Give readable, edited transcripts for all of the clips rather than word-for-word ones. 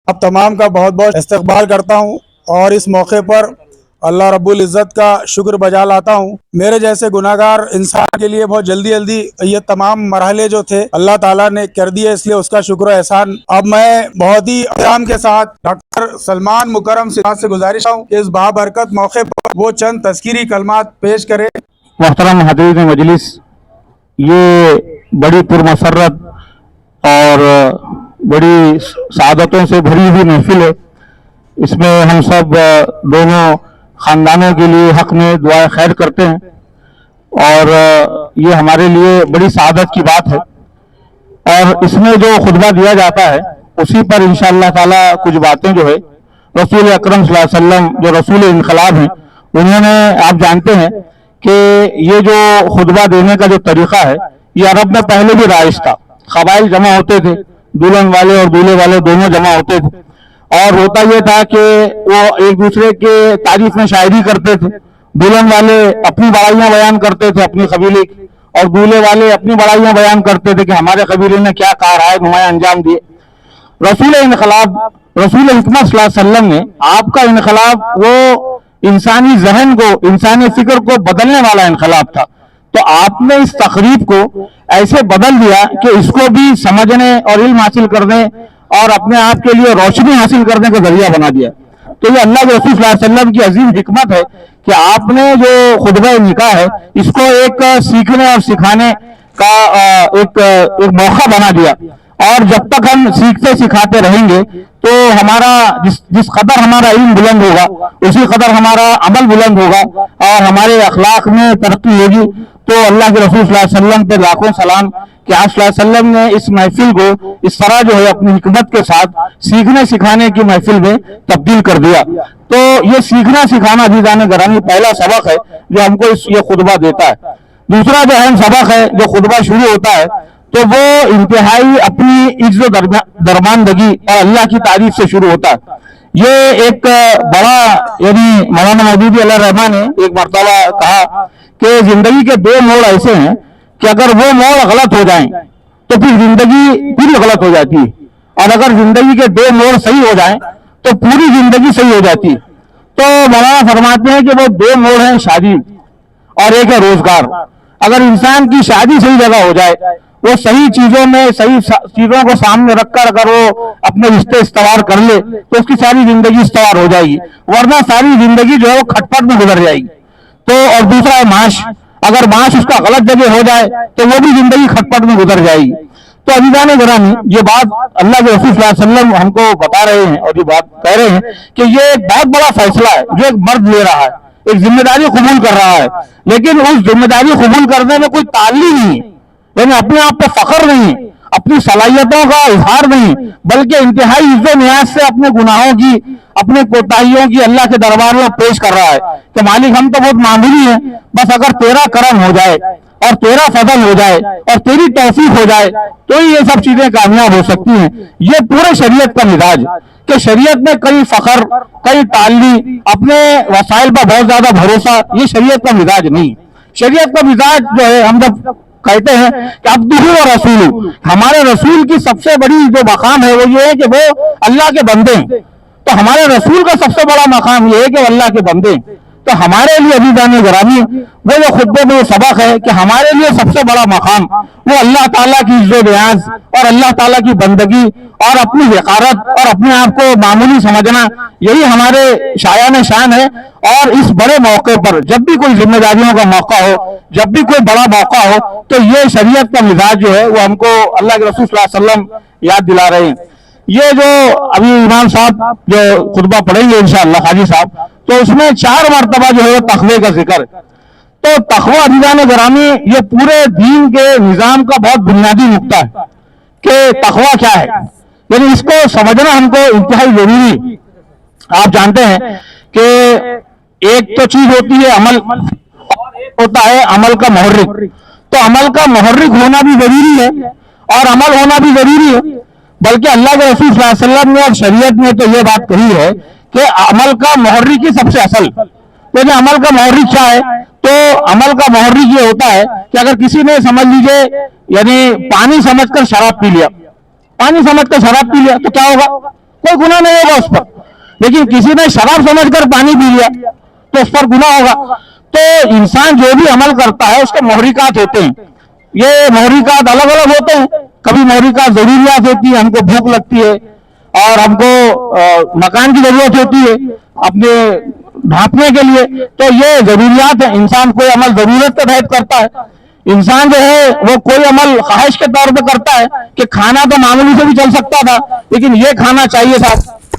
آپ تمام کا بہت بہت استقبال کرتا ہوں اور اس موقع پر اللہ رب العزت کا شکر بجا لاتا ہوں۔ میرے جیسے گناہگار انسان کے لیے بہت جلدی یہ تمام مرحلے جو تھے اللہ تعالیٰ نے کر دیے، اس لیے اس کا شکر و احسان۔ اب میں بہت ہی احترام کے ساتھ ڈاکٹر سلمان مکرم صاحب سے گزارش ہوں کہ اس بابرکت موقع پر وہ چند تذکیری کلمات پیش کرے۔ محترم حضرین مجلس، یہ بڑی پرمسرت اور بڑی سعادتوں سے بھری ہوئی محفل ہے۔ اس میں ہم سب دونوں خاندانوں کے لیے حق میں دعائے خیر کرتے ہیں اور یہ ہمارے لیے بڑی سعادت کی بات ہے۔ اور اس میں جو خطبہ دیا جاتا ہے اسی پر انشاءاللہ تعالی کچھ باتیں جو ہے رسول اکرم صلی اللہ علیہ وسلم جو رسول انقلاب ہیں انہوں نے، آپ جانتے ہیں کہ یہ جو خطبہ دینے کا جو طریقہ ہے یہ عرب میں پہلے بھی رائج تھا۔ قبائل جمع ہوتے تھے، دلہن والے اور دولہے والے دونوں جمع ہوتے تھے، اور ہوتا یہ تھا کہ وہ ایک دوسرے کے تعریف میں شاعری کرتے تھے۔ دلہن والے اپنی بڑائیاں بیان کرتے تھے اپنی قبیلے کی، اور دولہے والے اپنی بڑائیاں بیان کرتے تھے کہ ہمارے قبیلے نے کیا کارہائے نمایاں انجام دیے۔ رسول انقلاب، رسول حکمت صلی اللہ علیہ وسلم نے، آپ کا انقلاب وہ انسانی ذہن کو، انسانی فکر کو بدلنے والا انقلاب تھا، تو آپ نے اس تقریب کو ایسے بدل دیا کہ اس کو بھی سمجھنے اور علم حاصل کرنے اور اپنے آپ کے لیے روشنی حاصل کرنے کا ذریعہ بنا دیا۔ تو یہ اللہ کے رسول صلی اللہ علیہ وسلم کی عظیم حکمت ہے کہ آپ نے جو خطبہ نکاح ہے اس کو ایک سیکھنے اور سکھانے کا ایک موقع بنا دیا، اور جب تک ہم سیکھتے سکھاتے رہیں گے تو ہمارا جس قدر ہمارا علم بلند ہوگا اسی قدر ہمارا عمل بلند ہوگا اور ہمارے اخلاق میں ترقی ہوگی۔ تو اللہ کے رسول صلی اللہ علیہ وسلم پہ لاکھوں سلام کہ آپ صلی اللہ علیہ وسلم نے اس محفل کو اس طرح جو ہے اپنی حکمت کے ساتھ سیکھنے سکھانے کی محفل میں تبدیل کر دیا۔ تو یہ سیکھنا سکھانا عزیزان گرامی پہلا سبق ہے جو ہم کو یہ خطبہ دیتا ہے۔ دوسرا جو اہم سبق ہے جو خطبہ شروع ہوتا ہے تو وہ انتہائی اپنی عز و درماندگی اور اللہ کی تعریف سے شروع ہوتا ہے۔ یہ ایک بڑا، یعنی مولانا مودودی علیہ الرحمٰن نے ایک مرتبہ کہا کہ زندگی کے دو موڑ ایسے ہیں کہ اگر وہ موڑ غلط ہو جائیں تو پھر زندگی پوری غلط ہو جاتی ہے، اور اگر زندگی کے دو موڑ صحیح ہو جائیں تو پوری زندگی صحیح ہو جاتی ہے۔ تو مولانا فرماتے ہیں کہ وہ دو موڑ ہیں، شادی اور ایک ہے روزگار۔ اگر انسان کی شادی صحیح جگہ ہو جائے، وہ صحیح چیزوں میں صحیح چیزوں کو سامنے رکھ کر اگر وہ اپنے رشتے استوار کر لے تو اس کی ساری زندگی استوار ہو جائے گی، ورنہ ساری زندگی جو ہے وہ کھٹپٹ میں گزر جائے گی۔ تو اور دوسرا ہے معاش، اگر معاش اس کا غلط جگہ ہو جائے تو وہ بھی زندگی کھٹپٹ میں گزر جائے گی۔ تو عزیزان گرامی، یہ بات اللہ کے رسول صلی اللہ علیہ وسلم ہم کو بتا رہے ہیں اور یہ بات کہہ رہے ہیں کہ یہ ایک بہت بڑا فیصلہ ہے جو ایک مرد لے رہا ہے، ایک ذمہ داری قبول کر رہا ہے، لیکن اس ذمہ داری قبول کرنے میں کوئی تعلی نہیں ہے، یعنی اپنے آپ پہ فخر نہیں، اپنی صلاحیتوں کا اظہار نہیں، بلکہ انتہائی عز و نیاز سے اپنے گناہوں کی، اپنے کوتاہیوں کی اللہ کے دربار میں پیش کر رہا ہے کہ مالک ہم تو بہت معمولی ہیں، بس اگر تیرا کرم ہو جائے اور تیرا فضل ہو جائے اور تیری توفیق ہو جائے تو یہ سب چیزیں کامیاب ہو سکتی ہیں۔ یہ پورے شریعت کا مزاج کہ شریعت میں کئی فخر، کئی تعلی، اپنے وسائل پر بہت زیادہ بھروسہ، یہ شریعت کا مزاج نہیں۔ شریعت کا مزاج جو ہے، ہم جب کہتے ہیں کہ عبدہ و رسول، ہمارے رسول کی سب سے بڑی جو مقام ہے وہ یہ ہے کہ وہ اللہ کے بندے ہیں، تو ہمارے رسول کا سب سے بڑا مقام یہ ہے کہ وہ اللہ کے بندے ہیں۔ تو ہمارے لیے عزیزان گرامی وہ جو خطبے میں سبق ہے کہ ہمارے لیے سب سے بڑا مقام وہ اللہ تعالیٰ کی عز و نیاز اور اللہ تعالیٰ کی بندگی اور اپنی حقارت اور اپنے آپ کو معمولی سمجھنا، یہی ہمارے شایان شان ہے۔ اور اس بڑے موقع پر جب بھی کوئی ذمہ داریوں کا موقع ہو، جب بھی کوئی بڑا موقع ہو، تو یہ شریعت کا مزاج جو ہے وہ ہم کو اللہ کے رسول صلی اللہ علیہ وسلم یاد دلا رہے ہیں۔ یہ جو ابھی امام صاحب جو خطبہ پڑھیں گے انشاءاللہ، حاجی صاحب، تو اس میں 4 مرتبہ جو ہے تقوی کا ذکر ہے۔ تو تقوی عزیزان گرامی یہ پورے دین کے نظام کا بہت بنیادی نقطہ ہے کہ تقوی کیا ہے، یعنی اس کو سمجھنا ہم کو انتہائی ضروری ہے۔ آپ جانتے ہیں کہ ایک تو چیز ہوتی ہے عمل، اور ایک ہوتا ہے عمل کا محرک۔ تو عمل کا محرک ہونا بھی ضروری ہے اور عمل ہونا بھی ضروری ہے، بلکہ اللہ کے رسول صلی اللہ علیہ وسلم نے اور شریعت نے تو یہ بات کہی ہے کہ عمل کا محرک ہی سب سے اصل۔ لیکن عمل کا محرک کیا ہے؟ تو عمل کا محرک یہ ہوتا ہے کہ اگر کسی نے سمجھ لیجئے یعنی پانی سمجھ کر شراب پی لیا، پانی سمجھ کر شراب پی لیا تو کیا ہوگا؟ कोई गुनाह नहीं होगा उस पर। लेकिन किसी ने शराब समझकर पानी पी लिया तो उस पर गुनाह होगा। तो इंसान जो भी अमल करता है उसके महरिकात होते हैं। ये महरिकात अलग अलग होते हैं। कभी महरिकात जरूरियात होती है, हमको भूख लगती है और हमको मकान की जरूरत होती है अपने ढांपने के लिए, तो ये जरूरियात है। इंसान कोई अमल जरूरत के तहत करता है। इंसान जो है वो कोई अमल ख्वाहिश के तौर पे करता है कि खाना तो मामूली से भी चल सकता था, लेकिन ये खाना चाहिए था,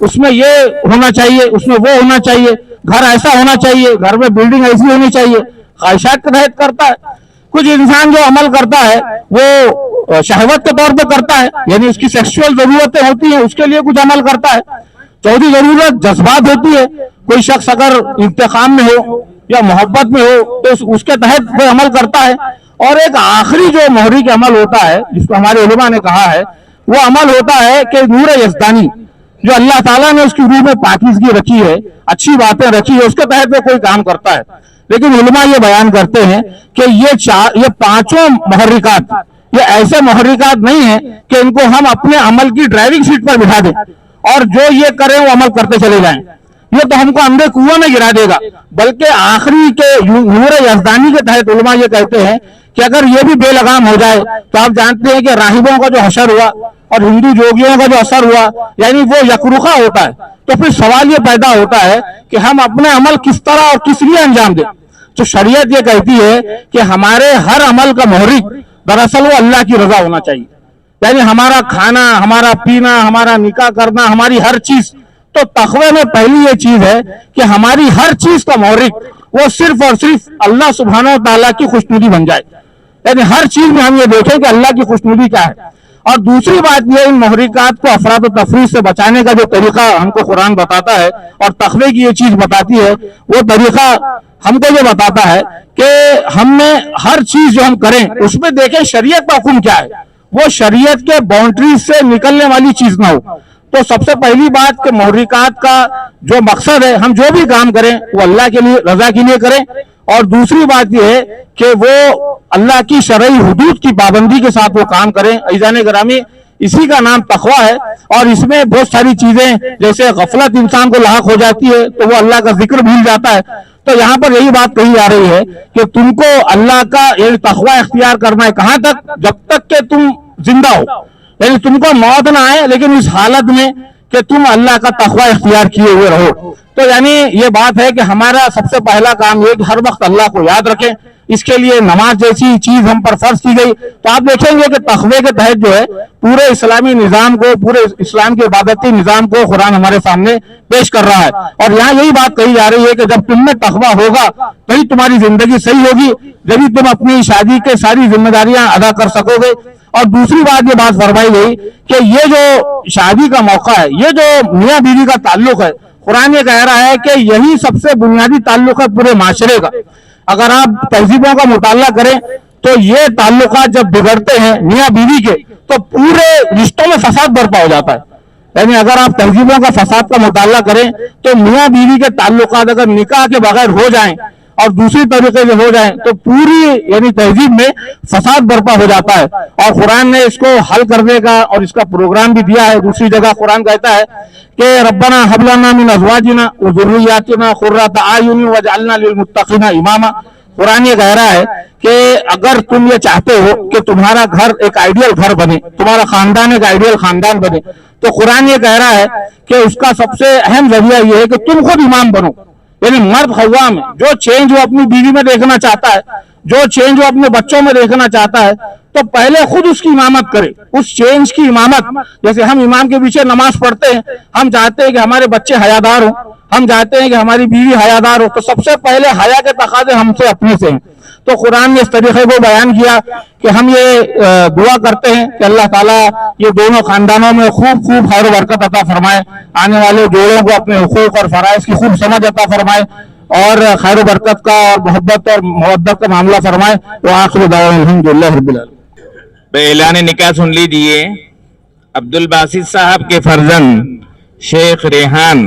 उसमें ये होना चाहिए, उसमें वो होना चाहिए, घर ऐसा होना चाहिए, घर में बिल्डिंग ऐसी होनी चाहिए, ख्वाहिशात के तहत करता है। कुछ इंसान जो अमल करता है वो शहवत के तौर पे करता है, यानी उसकी सेक्सुअल जरूरतें होती हैं, उसके लिए कुछ अमल करता है। चौथी जरूरत जज्बात होती है। कोई शख्स अगर इंतकाम में हो या मोहब्बत में हो तो उसके तहत वो अमल करता है। और एक आखिरी जो महरिक अमल होता है जिसको हमारे उलमा ने कहा है, वो अमल होता है कि नूर यज़दानी, जो अल्लाह ताला ने उसकी रूह में पाकीज़गी रखी है, अच्छी बातें रखी है, उसके तहत वो कोई काम करता है। लेकिन उलमा ये बयान करते हैं कि ये पांचों महरिकात ये ऐसे महरिकात नहीं है कि इनको हम अपने अमल की ड्राइविंग सीट पर बिठा दें और जो ये करें वो अमल करते चले जाएं। ये तो हमको अंधे कुएं में गिरा देगा। बल्कि आखिरी के नूर यज़दानी के तहत उलमा ये कहते हैं कि अगर ये भी बेलगाम हो जाए तो आप जानते हैं कि राहिबों का जो हशर हुआ और हिंदू जोगियों का जो असर हुआ, यानी वो यकरुखा होता है। तो फिर सवाल ये पैदा होता है कि हम अपने अमल किस तरह और किस लिए अंजाम दें। तो शरीयत ये कहती है कि हमारे हर अमल का महरिक दरअसल वो अल्लाह की रजा होना चाहिए। यानी हमारा खाना, हमारा पीना, हमारा निकाह करना, हमारी हर चीज, तो तक़वे में पहली ये चीज है कि हमारी हर चीज का महरिक वो सिर्फ और सिर्फ अल्लाह सुब्हानहू व तआला की खुशनुदी बन जाए। यानी हर चीज में हम ये देखें कि अल्लाह की खुशनुदी क्या है। और दूसरी बात यह, इन महरिकात को अफराद व तफरीह से बचाने का जो तरीका हमको कुरान बताता है और तक़वे की ये चीज बताती है, वो तरीका हमको ये बताता है कि हमें हर चीज जो हम करें उसमें देखें शरीयत का हुक्म क्या है, वो शरीयत के बाउंड्रीज से निकलने वाली चीज ना हो। तो सबसे पहली बात कि महरिकात का जो मकसद है, हम जो भी काम करें वो अल्लाह के लिए, रजा के लिए करें। और दूसरी बात यह है कि वो अल्लाह की शरई हुदूद की पाबंदी के साथ वो काम करें। अज़ीज़ान गिरामी, इसी का नाम तक़वा है। और इसमें बहुत सारी चीजें, जैसे गफलत इंसान को लाहक हो जाती है तो वो अल्लाह का जिक्र भूल जाता है। तो यहाँ पर यही बात कही जा रही है कि तुमको अल्लाह का यानी तक़वा इख्तियार करना है। कहां तक? जब तक कि तुम जिंदा हो, यानी तुमको मौत ना आए, लेकिन इस हालत में कि तुम अल्लाह का तक़वा इख्तियार किए हुए रहो। तो यानी ये बात है कि हमारा सबसे पहला काम ये कि हर वक्त अल्लाह को याद रखें। इसके लिए नमाज जैसी चीज हम पर फर्ज की गई। तो आप देखेंगे कि तक़वे के तहत जो है पूरे इस्लामी निजाम को, पूरे इस्लाम के इबादती निजाम को कुरान हमारे सामने पेश कर रहा है। और यहाँ यही बात कही जा रही है कि जब तुम में तक़वा होगा तभी तुम्हारी जिंदगी सही होगी, जब तुम अपनी शादी के सारी जिम्मेदारियां अदा कर सकोगे। और दूसरी बात ये बात फरमाई गई कि ये जो शादी का मौका है, ये जो मियाँ बीवी का ताल्लुक है, कुरान ये कह रहा है कि यही सबसे बुनियादी ताल्लुक है पूरे माशरे का। अगर आप तहजीबों का मुताला करें तो ये ताल्लुकात जब बिगड़ते हैं मियाँ बीवी के, तो पूरे रिश्तों में फसाद बर्पा हो जाता है। यानी अगर आप तहजीबों का फसाद का मुताला करें तो मियाँ बीवी के ताल्लुकात अगर निकाह के बगैर हो जाएं और दूसरी तरीके से हो जाए तो पूरी यानी तहजीब में फसाद बर्पा हो जाता है। और कुरान ने इसको हल करने का और इसका प्रोग्राम भी दिया है। दूसरी जगह कुरान कहता है कि रब्बना हब लना मिन अज़वाजिना व ज़ुर्रिय्यातिना क़ुर्रता अयुन वजअलना लिलमुत्तक़ीना इमामा। कुरान ये कह रहा है कि अगर तुम ये चाहते हो कि तुम्हारा घर एक आइडियल घर बने, तुम्हारा खानदान एक आइडियल खानदान बने, तो कुरान ये कह रहा है कि उसका सबसे अहम जरिया ये है कि तुम खुद इमाम बनो। यानी मर्द खव्वाम है, जो चेंज वो अपनी बीवी में देखना चाहता है, जो चेंज वो अपने बच्चों में देखना चाहता है, तो पहले खुद उसकी इमामत करे, उस चेंज की इमामत। जैसे हम इमाम के पीछे नमाज पढ़ते हैं, हम चाहते हैं कि हमारे बच्चे हयादार हो, हम चाहते हैं कि हमारी बीवी हयादार हो, तो सबसे पहले हया के तकाज़े हमसे अपने से हैं। तो कुरान ने इस तरीके को बयान किया कि हम ये दुआ करते हैं कि अल्लाह ताला ये दोनों खानदानों में खूब खूब खैर बरकत अता फरमाए, आने वाले जोड़ों को अपने हुकूक और फराइज की खूब समझ अता फरमाए और खैर बरकत का और मोहब्बत और मवद्दत का मामला फरमाए। तो आखिर दावा अल्हम्दुलिल्लाह रब्बिल आलमीन। ऐलान निकाह सुन लीजिए। अब्दुल बासित साहब के फर्जंद शेख रेहान,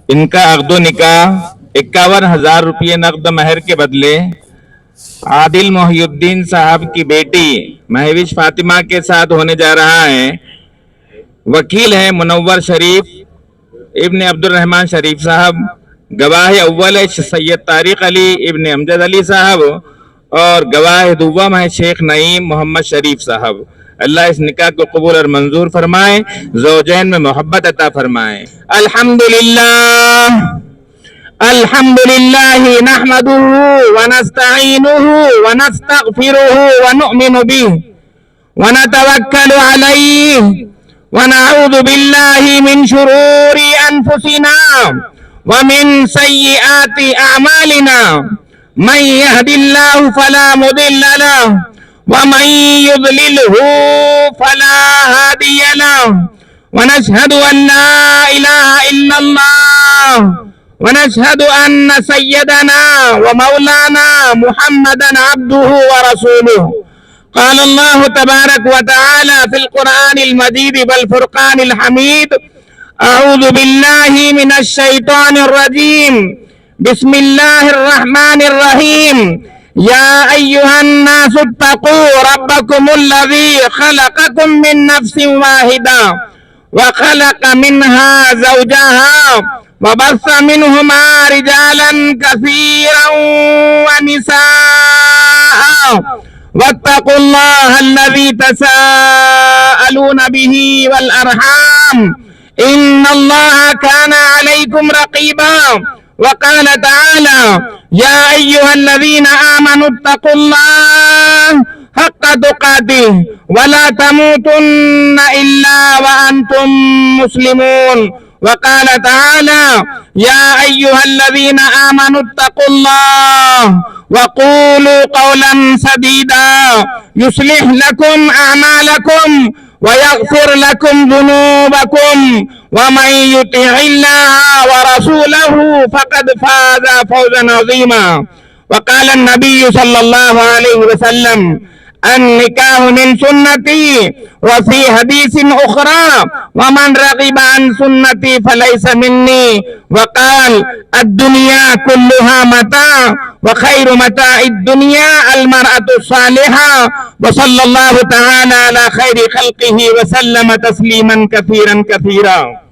इनका अक़्दो निकाह 51,000 रुपये नकद महर के बदले आदिल मोहिउद्दीन साहब की बेटी महविश फातिमा के साथ होने जा रहा है। वकील हैं मुनव्वर शरीफ इब्न अब्दुलरहमान शरीफ साहब, गवाह अव्वल है सैयद तारिक अली इब्न अमजद अली साहब, और गवाह दुव्वम है शेख नईम मोहम्मद शरीफ साहब। अल्लाह इस निकाह को कबूल और मंजूर फरमाए, ज़ौजैन में मोहब्बत अता फरमाए। अल्हम्दुलिल्लाह अल्हम्दुलिल्लाह नहमदुहु व नस्तईनुहु व नस्तगफिरुहु व नु'मिनु बिहि व नतवक्कलु अलैहि व नऊज़ु बिल्लाहि मिन शुरूरि अनफुसिना व मिन सय्यिआति अअमालिना मन यहदिल्लाहु फला मुदिल्ल लहु व मन युद्लिलहु फला हादिय लहु व नशहदु अन ला इलाहा इल्लल्लाह व नशहदु अन्न सय्यदना व मौलाना मुहम्मदन अब्दुहु व रसूलुहु। قال الله تبارك وتعالى في القرآن المجيد والفرقان الحميد: أعوذ بالله من الشيطان الرجيم، بسم الله الرحمن الرحيم، يا أيها الناس اتقوا ربكم الذي خلقكم من نفس واحدة وخلق منها زوجها وبث منهما رجالا كثيرا ونساء واتقوا الله الذي تساءلون به والأرحام إن الله كان عليكم رقيبا. وقال تعالى: يا أيها الذين آمنوا اتقوا الله حق تقاته ولا تموتن إلا وأنتم مسلمون. وقال تعالى: يا أيها الذين آمنوا اتقوا الله وقولوا قولا سديدا يصلح لكم أعمالكم ويغفر لكم ذنوبكم ومن يطع الله ورسوله فقد فاز فوزا عظيما. وقال النبي صلى الله عليه وسلم: النكاح من سنتي. وفي حديث أخرى: ومن رغب عن سنتي فليس مني. وقال: الدنيا كلها متاع وخير متاع الدنيا المرأة الصالحة. وصلى الله تعالى على خير خلقه وسلم تسليما كثيرا كثيرا.